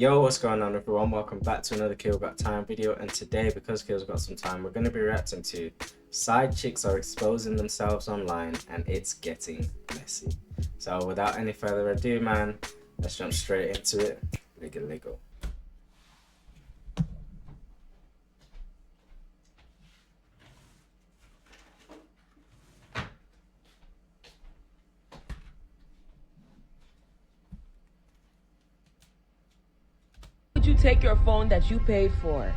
Yo, what's going on everyone? Welcome back to another Keelgottime video, and today, because Keel's got some time, we're going to be reacting to side chicks are exposing themselves online and it's getting messy. So without any further ado, man, let's jump straight into it. Lego. Would you take your phone that you paid for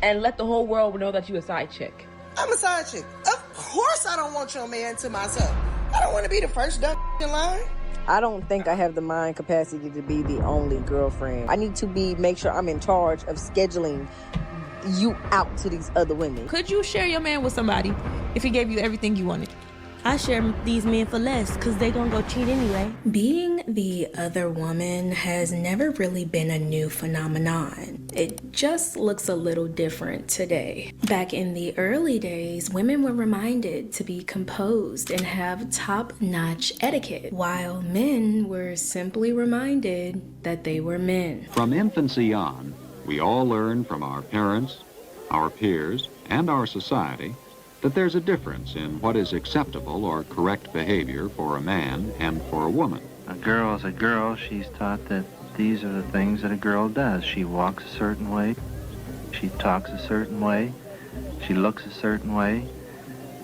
and let the whole world know that you're a side chick? I'm a side chick. Of course I don't want your man to myself. I don't want to be the first dumb in line. I don't think I have the mind capacity to be the only girlfriend. I need to make sure I'm in charge of scheduling you out to these other women. Could you share your man with somebody if he gave you everything you wanted? I share these men for less because they gonna go cheat anyway. Being the other woman has never really been a new phenomenon. It just looks a little different today. Back in the early days, women were reminded to be composed and have top-notch etiquette, while men were simply reminded that they were men. From infancy on, we all learn from our parents, our peers, and our society that there's a difference in what is acceptable or correct behavior for a man and for a woman. A girl is a girl. She's taught that these are the things that a girl does. She walks a certain way, she talks a certain way, she looks a certain way.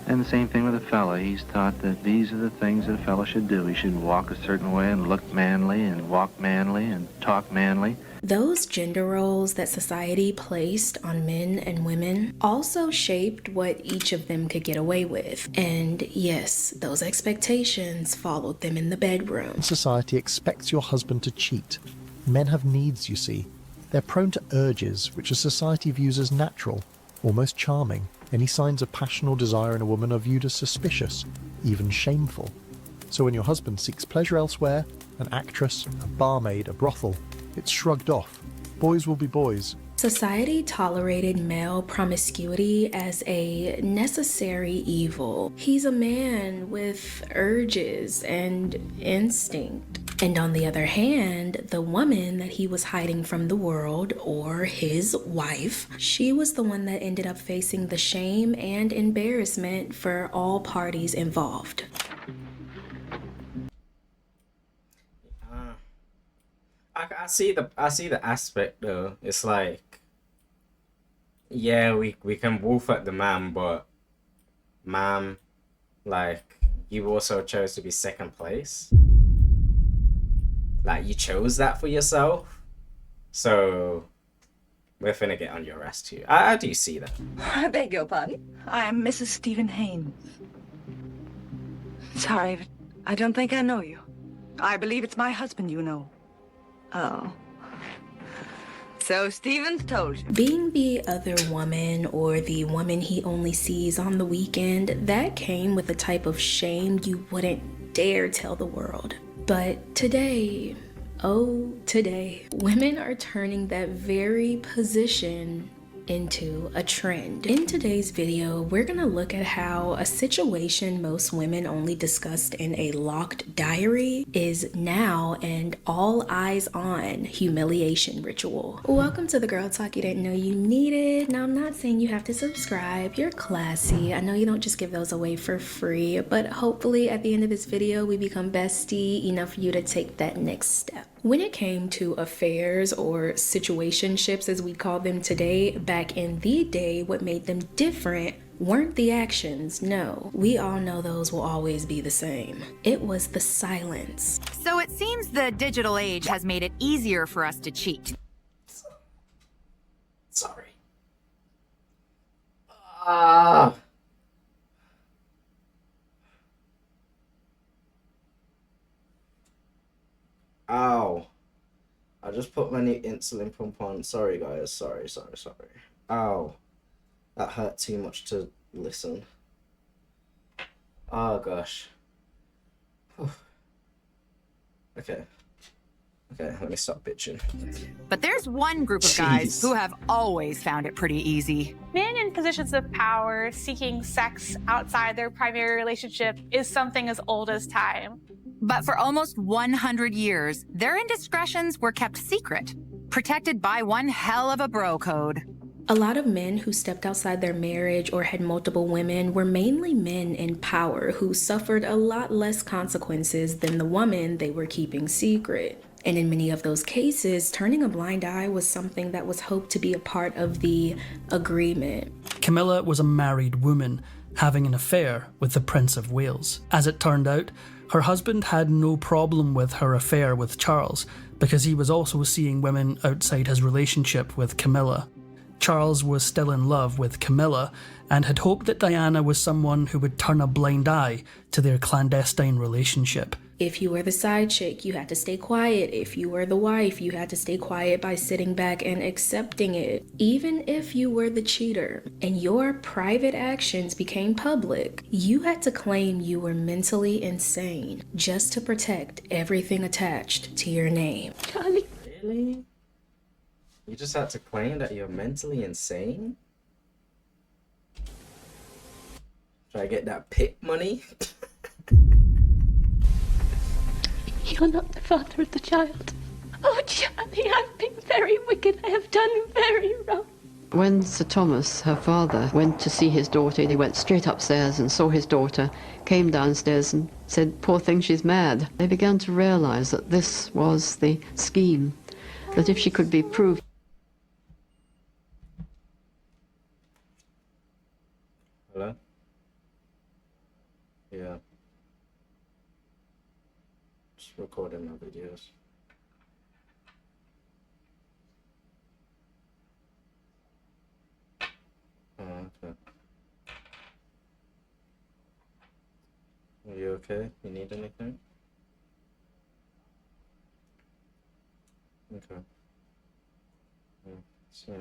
And the same thing with a fella. He's taught that these are the things that a fella should do. He should walk a certain way and look manly and walk manly and talk manly. Those gender roles that society placed on men and women also shaped what each of them could get away with. And yes, those expectations followed them in the bedroom. Society expects your husband to cheat. Men have needs, you see. They're prone to urges, which a society views as natural, almost charming. Any signs of passion or desire in a woman are viewed as suspicious, even shameful. So when your husband seeks pleasure elsewhere, an actress, a barmaid, a brothel, it's shrugged off. Boys will be boys. Society tolerated male promiscuity as a necessary evil. He's a man with urges and instinct. And on the other hand, the woman that he was hiding from the world, or his wife, she was the one that ended up facing the shame and embarrassment for all parties involved. I see the aspect though. It's like, yeah, we can wolf at the man, but ma'am, like, you also chose to be second place. Like, you chose that for yourself, so we're finna get on your ass too. I do see that. I beg your pardon. I am Mrs. Stephen Haynes. Sorry, but I don't think I know you. I believe it's my husband you know. Oh. So Stephen's told you. Being the other woman, or the woman he only sees on the weekend, that came with a type of shame you wouldn't dare tell the world. But today, oh today, women are turning that very position into a trend. In today's video, we're gonna look at how a situation most women only discussed in a locked diary is now an all eyes on humiliation ritual. Welcome to the Girl Talk you didn't know you needed. Now, I'm not saying you have to subscribe. You're classy. I know you don't just give those away for free, but hopefully at the end of this video, we become bestie enough for you to take that next step. When it came to affairs, or situationships as we call them today, back in the day, what made them different weren't the actions. No, we all know those will always be the same. It was the silence. So it seems the digital age has made it easier for us to cheat. Sorry. Ow. I just put my new insulin pump on. Sorry guys, sorry. Ow. That hurt too much to listen. Oh gosh. Whew. Okay, let me stop bitching. But there's one group of guys who have always found it pretty easy. Men in positions of power seeking sex outside their primary relationship is something as old as time. But for almost 100 years, their indiscretions were kept secret. protected by one hell of a bro code. A lot of men who stepped outside their marriage or had multiple women were mainly men in power who suffered a lot less consequences than the woman they were keeping secret. And in many of those cases, turning a blind eye was something that was hoped to be a part of the agreement. Camilla was a married woman, having an affair with the Prince of Wales. As it turned out, her husband had no problem with her affair with Charles, because he was also seeing women outside his relationship with Camilla. Charles was still in love with Camilla and had hoped that Diana was someone who would turn a blind eye to their clandestine relationship. If you were the side chick, you had to stay quiet. If you were the wife, you had to stay quiet by sitting back and accepting it. Even if you were the cheater and your private actions became public, you had to claim you were mentally insane just to protect everything attached to your name. Really? You just had to claim that you're mentally insane? Try to get that PIP money? You're not the father of the child. Oh, Charlie, I've been very wicked. I have done very wrong. When Sir Thomas, her father, went to see his daughter, he went straight upstairs and saw his daughter, came downstairs and said, "Poor thing, she's mad." They began to realize that this was the scheme, that if she could be proved. Hello? Yeah. Just recording my videos. Oh, okay. Are you okay? You need anything? Okay. So,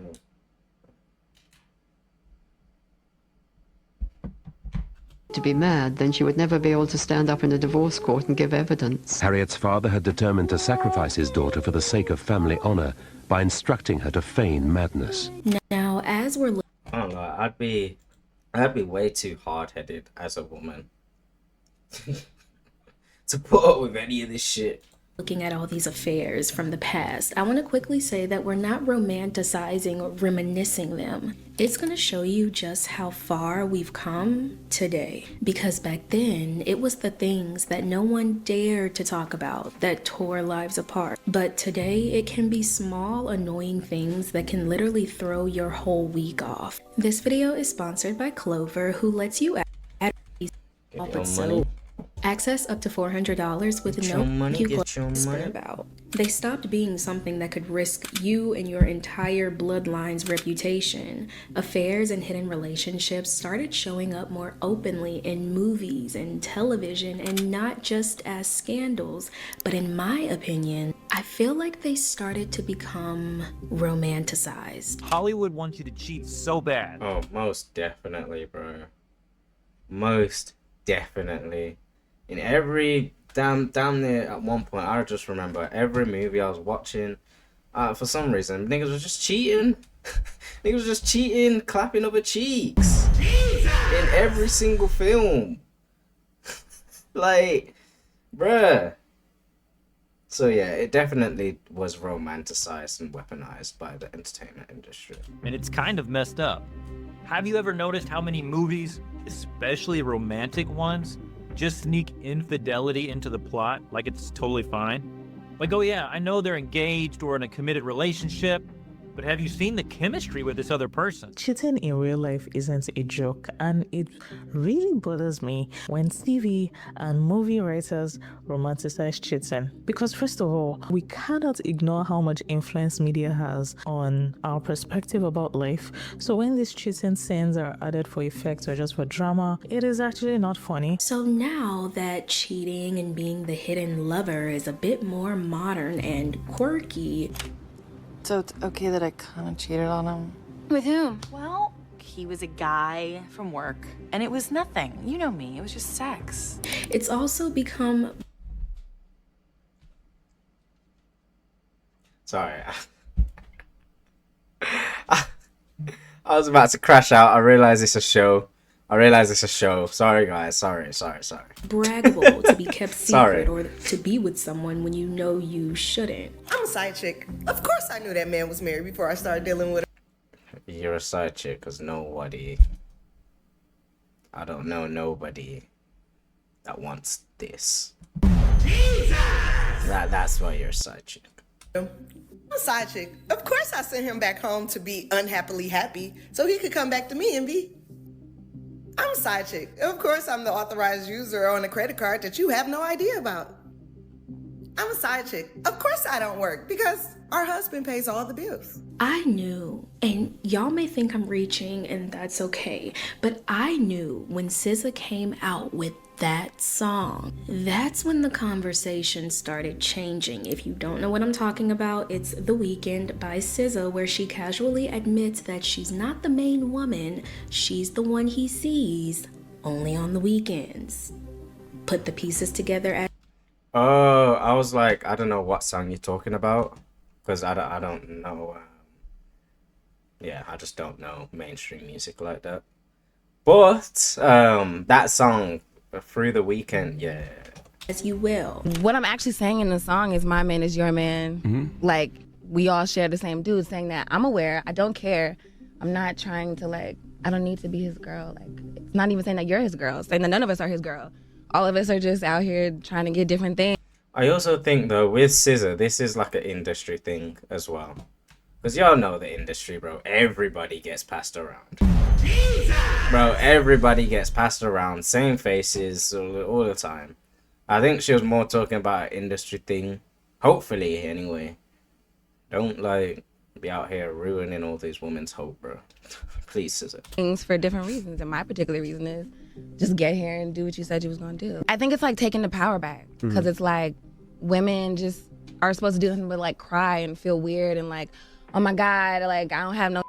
To be mad, then she would never be able to stand up in a divorce court and give evidence. Harriet's father had determined to sacrifice his daughter for the sake of family honor by instructing her to feign madness. Now, as we're I don't know, I'd be way too hard-headed as a woman to put up with any of this shit. looking at all these affairs from the past, I want to quickly say that we're not romanticizing or reminiscing them. It's going to show you just how far we've come today. Because back then, it was the things that no one dared to talk about that tore lives apart. But today, it can be small, annoying things that can literally throw your whole week off. This video is sponsored by Clover, who lets you add access up to $400 with no whisper about. They stopped being something that could risk you and your entire bloodline's reputation. Affairs and hidden relationships started showing up more openly in movies and television, and not just as scandals, but in my opinion, I feel like they started to become romanticized. Hollywood wants you to cheat so bad. Oh, most definitely, bro. Most definitely. In every damn near at one point, I just remember every movie I was watching, for some reason niggas was just cheating. Niggas was just cheating, clapping other cheeks. Jesus! In every single film. Like, bruh. So yeah, it definitely was romanticized and weaponized by the entertainment industry. And it's kind of messed up. Have you ever noticed how many movies, especially romantic ones, just sneak infidelity into the plot like it's totally fine? Like, oh yeah, I know they're engaged or in a committed relationship, but have you seen the chemistry with this other person? Cheating in real life isn't a joke, and it really bothers me when TV and movie writers romanticize cheating. Because first of all, we cannot ignore how much influence media has on our perspective about life. So when these cheating scenes are added for effect or just for drama, it is actually not funny. So now that cheating and being the hidden lover is a bit more modern and quirky. So it's okay that I kind of cheated on him? With whom? Well, he was a guy from work, and it was nothing. You know me, it was just sex. It's also become... Sorry. I was about to crash out. I realized it's a show. I realize it's a show. Sorry, guys. Sorry. Braggable to be kept Sorry. secret or to be with someone when you know you shouldn't. I'm a side chick. Of course I knew that man was married before I started dealing with him. You're a side chick because nobody... I don't know nobody that wants this. Jesus! That's why you're a side chick. I'm a side chick. Of course I sent him back home to be unhappily happy so he could come back to me and be... I'm a side chick. Of course I'm the authorized user on a credit card that you have no idea about. I'm a side chick. Of course I don't work because our husband pays all the bills. I knew, and y'all may think I'm reaching, and that's okay, but I knew when SZA came out with that song, that's when the conversation started changing. If you don't know what I'm talking about, it's The Weeknd by SZA, where she casually admits that she's not the main woman, she's the one he sees only on the weekends. Put the pieces together as... Oh, I was like, I don't know what song you're talking about, because I don't know. Yeah, I just don't know mainstream music like that. But that song, Through the Weekend, yeah. As you will. What I'm actually saying in the song is my man is your man. Like, we all share the same dude, saying that I'm aware, I don't care. I'm not trying to, like, I don't need to be his girl. Like, it's not even saying that you're his girl. It's saying that none of us are his girl. All of us are just out here trying to get different things. I also think, though, with SZA, this is like an industry thing as well. Because y'all know the industry, bro. Everybody gets passed around. Jesus! Bro, everybody gets passed around. Same faces all the time. I think she was more talking about an industry thing. Hopefully, anyway. Don't, like, be out here ruining all these women's hope, bro. Please, SZA. Things for different reasons. And my particular reason is just get here and do what you said you was going to do. I think it's like taking the power back. Because it's like women just are supposed to do nothing but, like, cry and feel weird and, like, oh my God, like, I don't have no,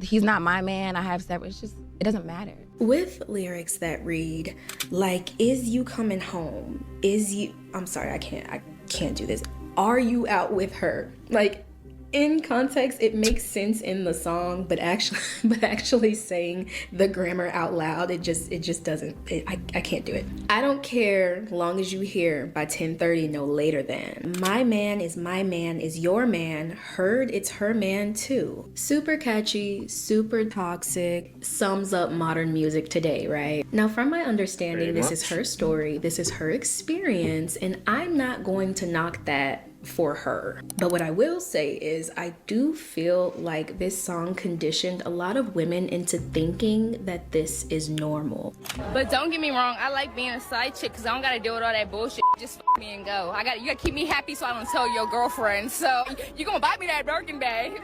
he's not my man, I have separate, it's just, it doesn't matter. With lyrics that read, like, is you coming home? Is you, I'm sorry, I can't do this. Are you out with her? Like, in context, it makes sense in the song, but actually saying the grammar out loud, it just doesn't, I can't do it. I don't care long as you hear by 10:30, no later than. My man is your man. Heard it's her man too. Super catchy, super toxic, sums up modern music today, right? Now, from my understanding, this is her story, this is her experience, and I'm not going to knock that for her. But what I will say is I do feel like this song conditioned a lot of women into thinking that this is normal. But don't get me wrong, I like being a side chick because I don't gotta deal with all that bullshit. Just f me and go. You gotta keep me happy so I don't tell your girlfriend. So you gonna buy me that Birkin bag.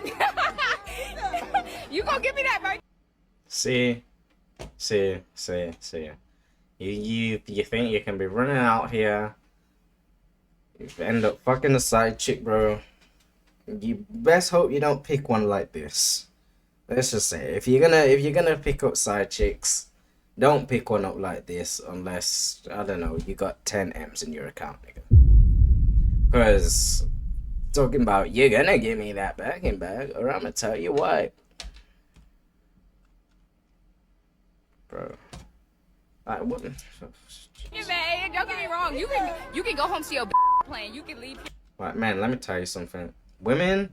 You gonna give me that Birkin. See. You think you can be running out here, you end up fucking a side chick, bro. You best hope you don't pick one like this. Let's just say, if you're gonna pick up side chicks, don't pick one up like this unless, I don't know, you got 10 M's in your account, nigga. Because talking about you're gonna give me that Birkin bag, or I'm gonna tell you why, bro. I wouldn't. Hey, babe, don't get me wrong. You can go home to your plane. You can leave. Right, man, let me tell you something. Women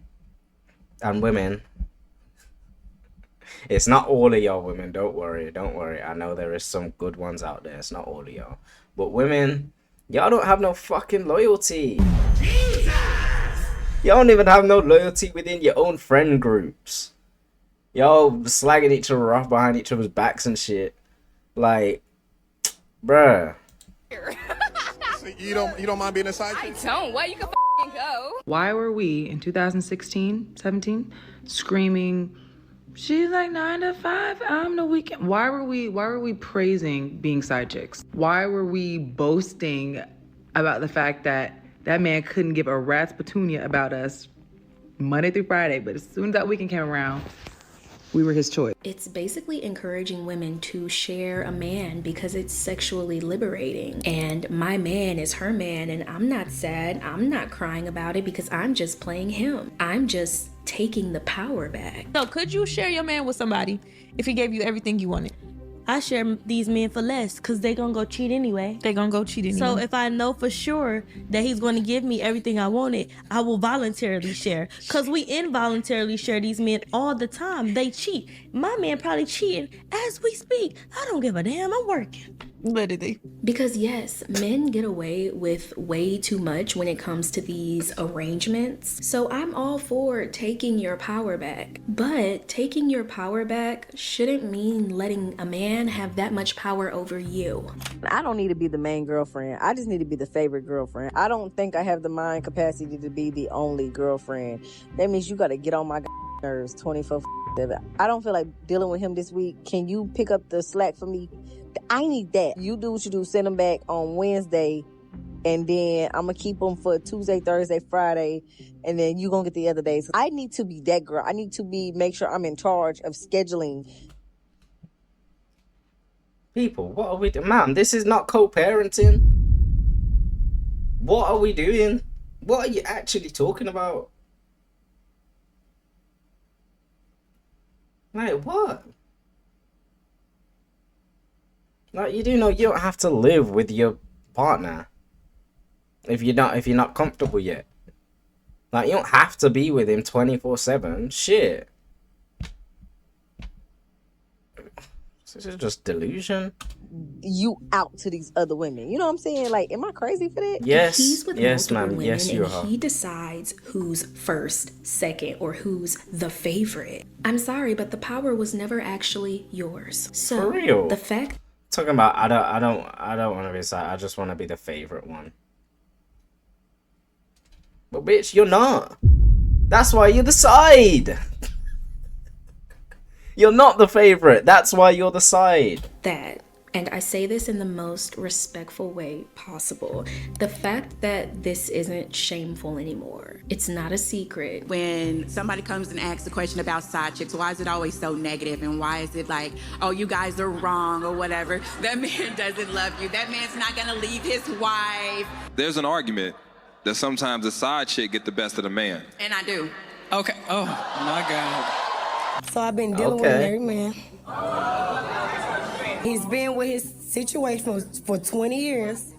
and women. It's not all of y'all women. Don't worry. I know there is some good ones out there. It's not all of y'all. But women, y'all don't have no fucking loyalty. Jesus! Y'all don't even have no loyalty within your own friend groups. Y'all slagging each other off behind each other's backs and shit. Like, bruh. So you don't mind being a side chick? I don't. Well, you can go. Why were we in 2016, 17 screaming, she's like 9 to 5, I'm the weekend? Why were we praising being side chicks? Why were we boasting about the fact that that man couldn't give a rat's petunia about us Monday through Friday, but as soon as that weekend came around, we were his choice. It's basically encouraging women to share a man because it's sexually liberating. And my man is her man, and I'm not sad. I'm not crying about it because I'm just playing him. I'm just taking the power back. So could you share your man with somebody if he gave you everything you wanted? I share these men for less because they gonna go cheat anyway. They gonna go cheat anyway. So if I know for sure that he's gonna give me everything I wanted, I will voluntarily share. Because we involuntarily share these men all the time. They cheat. My man probably cheating as we speak. I don't give a damn. I'm working. Literally. Because yes, men get away with way too much when it comes to these arrangements. So I'm all for taking your power back. But taking your power back shouldn't mean letting a man have that much power over you. I don't need to be the main girlfriend. I just need to be the favorite girlfriend. I don't think I have the mind capacity to be the only girlfriend. That means you got to get on my nerves 24/7. I don't feel like dealing with him this week. Can you pick up the slack for me? I need that. You do what you do. Send them back on Wednesday, and then I'm gonna keep them for Tuesday, Thursday, Friday, and then you gonna get the other days. I need to be that girl. I need to make sure I'm in charge of scheduling. People, what are we doing? Ma'am, this is not co-parenting. What are we doing? What are you actually talking about? Like, what? Like, you do know you don't have to live with your partner if you're not comfortable yet. Like, you don't have to be with him 24/7. Shit. This is just delusion. You out to these other women. You know what I'm saying? Like, am I crazy for that? Yes, He's with yes, multiple ma'am. women, Yes, you and are. he decides who's first, second, or who's the favorite. I'm sorry, but the power was never actually yours. So For real. the fact Talking about I don't want to be side. I just want to be the favorite one. But bitch, you're not. That's why you're the side. You're not the favorite. That's why you're the side. that, and I say this in the most respectful way possible, the fact that this isn't shameful anymore. It's not a secret. When somebody comes and asks a question about side chicks, why is it always so negative? And why is it like, oh, you guys are wrong or whatever? That man doesn't love you. That man's not gonna leave his wife. There's an argument that sometimes the side chick get the best of the man. And I do. Okay. Oh, my God. So I've been dealing with a married man. He's been with his situation for 20 years.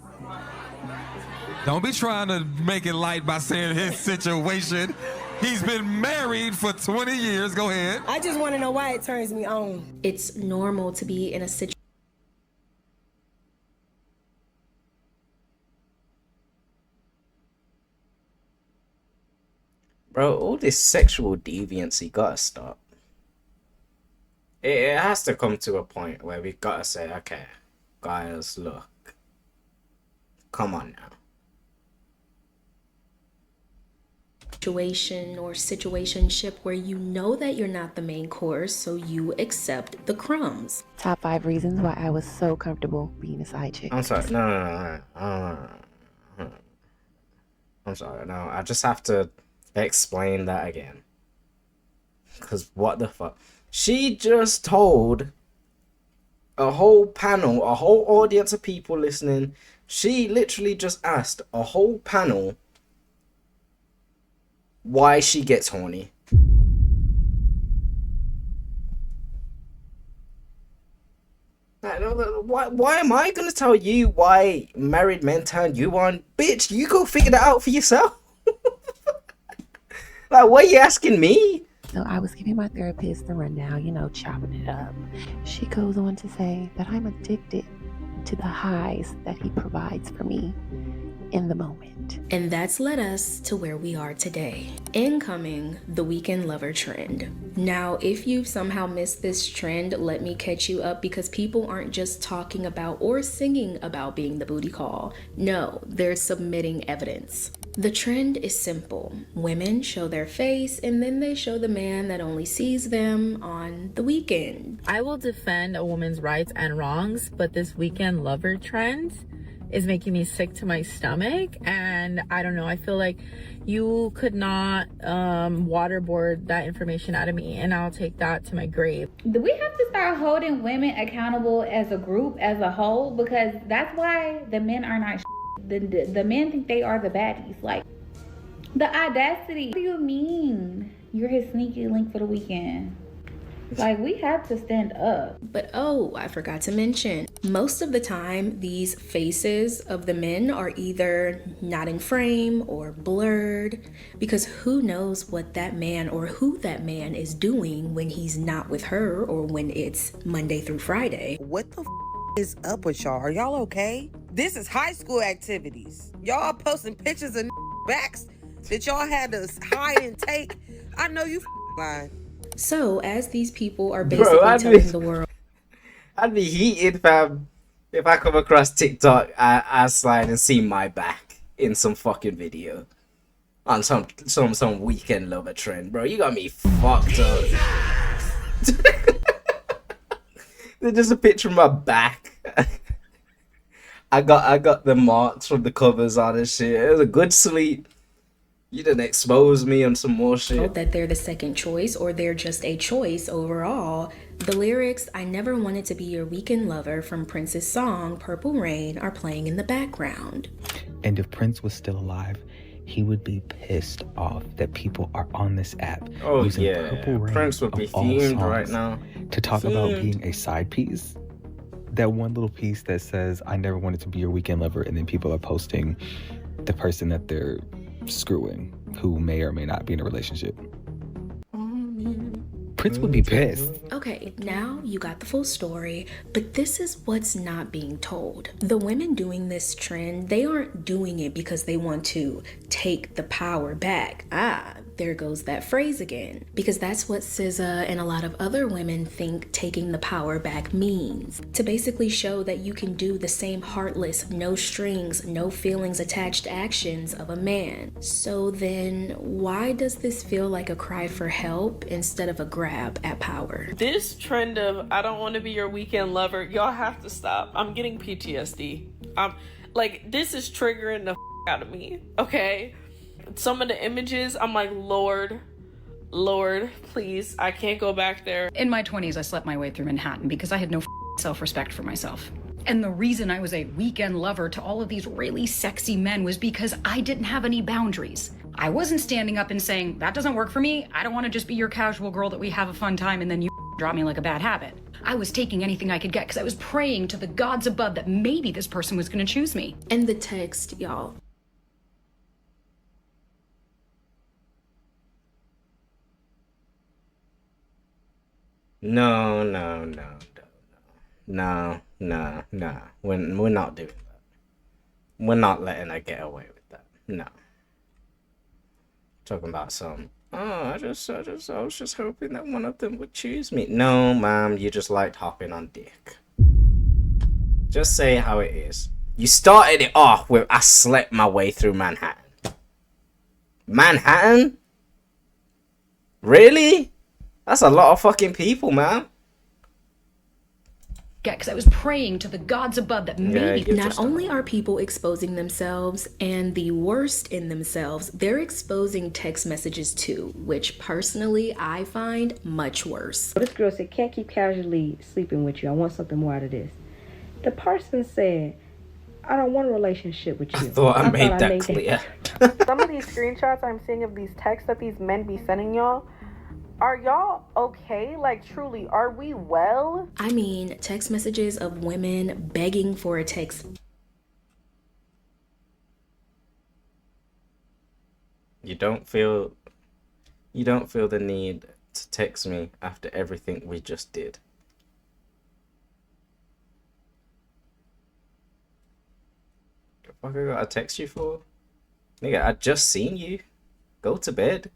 Don't be trying to make it light by saying his situation. He's been married for 20 years. Go ahead. I just want to know why it turns me on. It's normal to be in a situation. Bro, all this sexual deviancy gotta stop. It has to come to a point where we gotta say, okay, guys, look. Come on now. Situation or situationship where you know that you're not the main course, so you accept the crumbs. Top 5 reasons why I was so comfortable being a side chick. I'm sorry. No. I'm sorry. No, I just have to explain that again. Because what the fuck? She just told a whole panel, a whole audience of people listening. She literally just asked a whole panel why she gets horny. Why am I gonna tell you why married men turn you on? Bitch, you go figure that out for yourself. Like, what are you asking me? So I was giving my therapist the rundown, chopping it up. She goes on to say that I'm addicted to the highs that he provides for me in the moment. And that's led us to where we are today. Incoming, the weekend lover trend. Now, if you've somehow missed this trend, let me catch you up, because people aren't just talking about or singing about being the booty call. No, they're submitting evidence. The trend is simple. Women show their face and then they show the man that only sees them on the weekend. I will defend a woman's rights and wrongs, but this weekend lover trend is making me sick to my stomach, and I don't know, I feel like you could not waterboard that information out of me, and I'll take that to my grave. Do we have to start holding women accountable as a group, as a whole? Because that's why the men are not the men think they are the baddies. Like, the audacity. What do you mean you're his sneaky link for the weekend? Like, we have to stand up. But oh, I forgot to mention, most of the time, these faces of the men are either not in frame or blurred, because who knows what that man or who that man is doing when he's not with her or when it's Monday through Friday. What the is up with y'all? Are y'all okay? This is high school activities. Y'all posting pictures of backs that y'all had to hide and take. I know you lying. So, as these people are basically telling the world, I'd be heated, fam, if I come across TikTok, I slide and see my back in some fucking video on some weekend lover trend, bro. You got me fucked up. There's just a picture of my back. I got the marks from the covers on and shit. It was a good sleep. You didn't expose me on some more shit. that they're the second choice or they're just a choice overall. The lyrics, "I never wanted to be your weekend lover" from Prince's song Purple Rain are playing in the background. And if Prince was still alive, he would be pissed off that people are on this app using Purple Rain Prince would be themed right now to talk about being a side piece. That one little piece that says, "I never wanted to be your weekend lover," and then people are posting the person that they're screwing who may or may not be in a relationship. Prince would be pissed. Okay, now you got the full story, but this is what's not being told. The women doing this trend, they aren't doing it because they want to take the power back. There goes that phrase again. Because that's what SZA and a lot of other women think taking the power back means. To basically show that you can do the same heartless, no strings, no feelings attached actions of a man. So then, why does this feel like a cry for help instead of a grab at power? This trend of "I don't want to be your weekend lover," y'all have to stop. I'm getting PTSD. This is triggering the out of me, okay? Some of the images, I'm like, Lord, please, I can't go back there. In my 20s, I slept my way through Manhattan because I had no self-respect for myself. And the reason I was a weekend lover to all of these really sexy men was because I didn't have any boundaries. I wasn't standing up and saying, "That doesn't work for me. I don't want to just be your casual girl that we have a fun time and then you drop me like a bad habit." I was taking anything I could get because I was praying to the gods above that maybe this person was going to choose me. And the text, y'all. No. We're not doing that. We're not letting her get away with that. No. Talking about some, I was just hoping that one of them would choose me. No, ma'am, you just liked hopping on dick. Just say how it is. You started it off with, "I slept my way through Manhattan." Manhattan? Really? That's a lot of fucking people, man. Because I was praying to the gods above that maybe... Not only are people exposing themselves and the worst in themselves, they're exposing text messages too, which personally I find much worse. This girl said, "Can't keep casually sleeping with you. I want something more out of this." The person said, "I don't want a relationship with you." I thought I made that clear. Some of these screenshots I'm seeing of these texts that these men be sending y'all, are y'all okay? Like, truly, are we well? I mean, text messages of women begging for a text. You don't feel the need to text me after everything we just did. The fuck I gotta text you for? Nigga, I just seen you. Go to bed.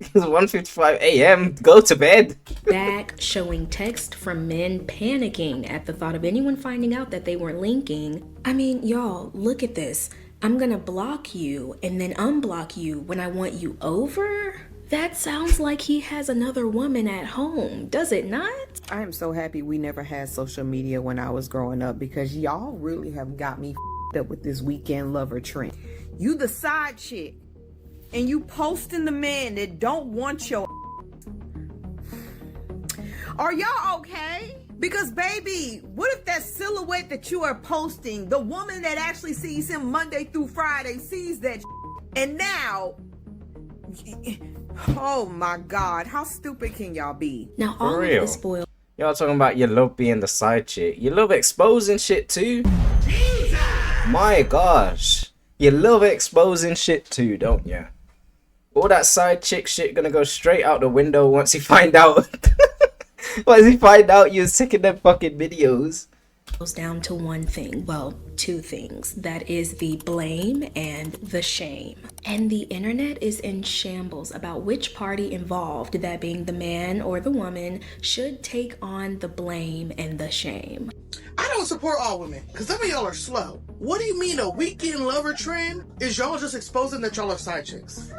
It's 1:55 a.m. Go to bed. Back showing text from men panicking at the thought of anyone finding out that they were linking. I mean, y'all, look at this. "I'm gonna block you and then unblock you when I want you over." That sounds like he has another woman at home, does it not? I am so happy we never had social media when I was growing up, because y'all really have got me up with this weekend lover trend. You the side chick, and you posting the men that don't want your. Are y'all okay? Because baby, what if that silhouette that you are posting, the woman that actually sees him Monday through Friday sees that, and now Oh my God, how stupid can y'all be? Now, For all of real. this boils Y'all talking about you love being the side chick. You love exposing shit too. My gosh. You love exposing shit too, don't you? All that side chick shit gonna go straight out the window once you find out. Once you find out you're sick of them fucking videos. down to one thing, well, two things. That is the blame and the shame. And the internet is in shambles about which party involved, that being the man or the woman, should take on the blame and the shame. I don't support all women, because some of y'all are slow. What do you mean a weekend lover trend? Is y'all just exposing that y'all are side chicks?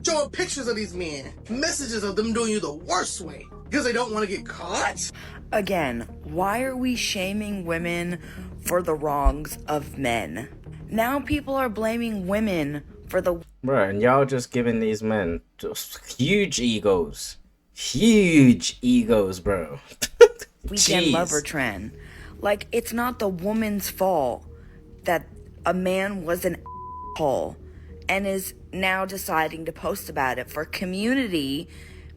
Showing pictures of these men, messages of them doing you the worst way, because they don't want to get caught? Again, why are we shaming women for the wrongs of men? Now people are blaming women for the... Bro, and y'all just giving these men just huge egos. Huge egos, bro. weekend Jeez. lover trend. Like, it's not the woman's fault that a man was an asshole and is now deciding to post about it for community,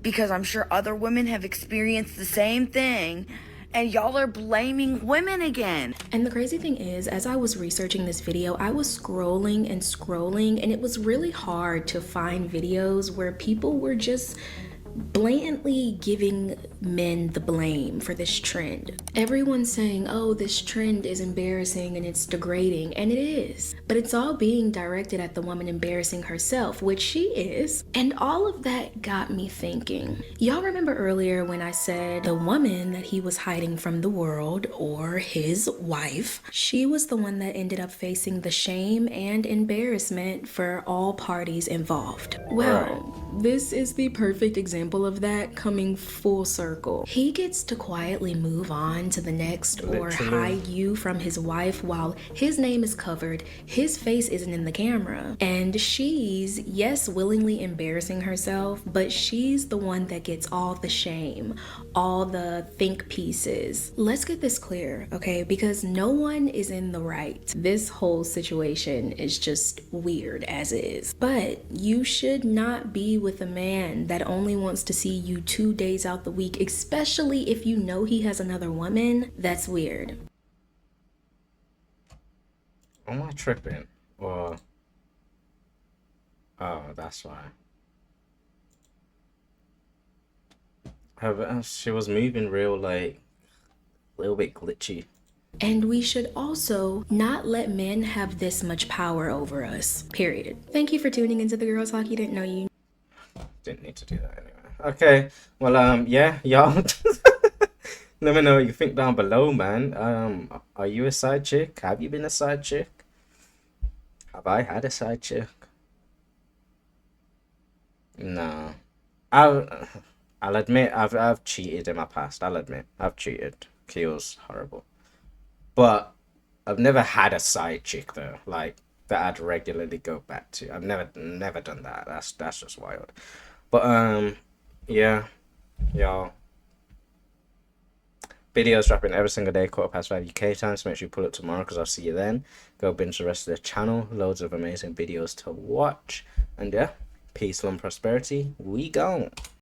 because I'm sure other women have experienced the same thing, and y'all are blaming women again. And the crazy thing is, as I was researching this video, I was scrolling and scrolling, and it was really hard to find videos where people were just blatantly giving men the blame for this trend. Everyone's saying, oh, this trend is embarrassing and it's degrading, and it is. But it's all being directed at the woman embarrassing herself, which she is. And all of that got me thinking. Y'all remember earlier when I said the woman that he was hiding from the world, or his wife, she was the one that ended up facing the shame and embarrassment for all parties involved. Well, this is the perfect example of that coming full circle. He gets to quietly move on to the next or hide you from his wife while his name is covered, his face isn't in the camera, and she's, yes, willingly embarrassing herself, but she's the one that gets all the shame, all the think pieces. Let's get this clear, okay? Because no one is in the right. This whole situation is just weird as is. But you should not be with a man that only wants to see you 2 days out the week, especially if you know he has another woman. That's weird. Am I tripping? Or... oh, that's why. She was moving real, like, a little bit glitchy. And we should also not let men have this much power over us, period. Thank you for tuning into the Girl Talk You Didn't Know You. Didn't need to do that anyway. Okay, well, yeah, y'all. Let me know what you think down below, man. Are you a side chick? Have you been a side chick? Have I had a side chick? No. I'll admit I've cheated in my past. I'll admit I've cheated. Keel's horrible. But I've never had a side chick though, like that I'd regularly go back to. I've never done that. That's just wild. But yeah, y'all. Videos dropping every single day, 5:15 UK time, so make sure you pull up tomorrow because I'll see you then. Go binge the rest of the channel. Loads of amazing videos to watch. And yeah, peace, love, and prosperity. We gone.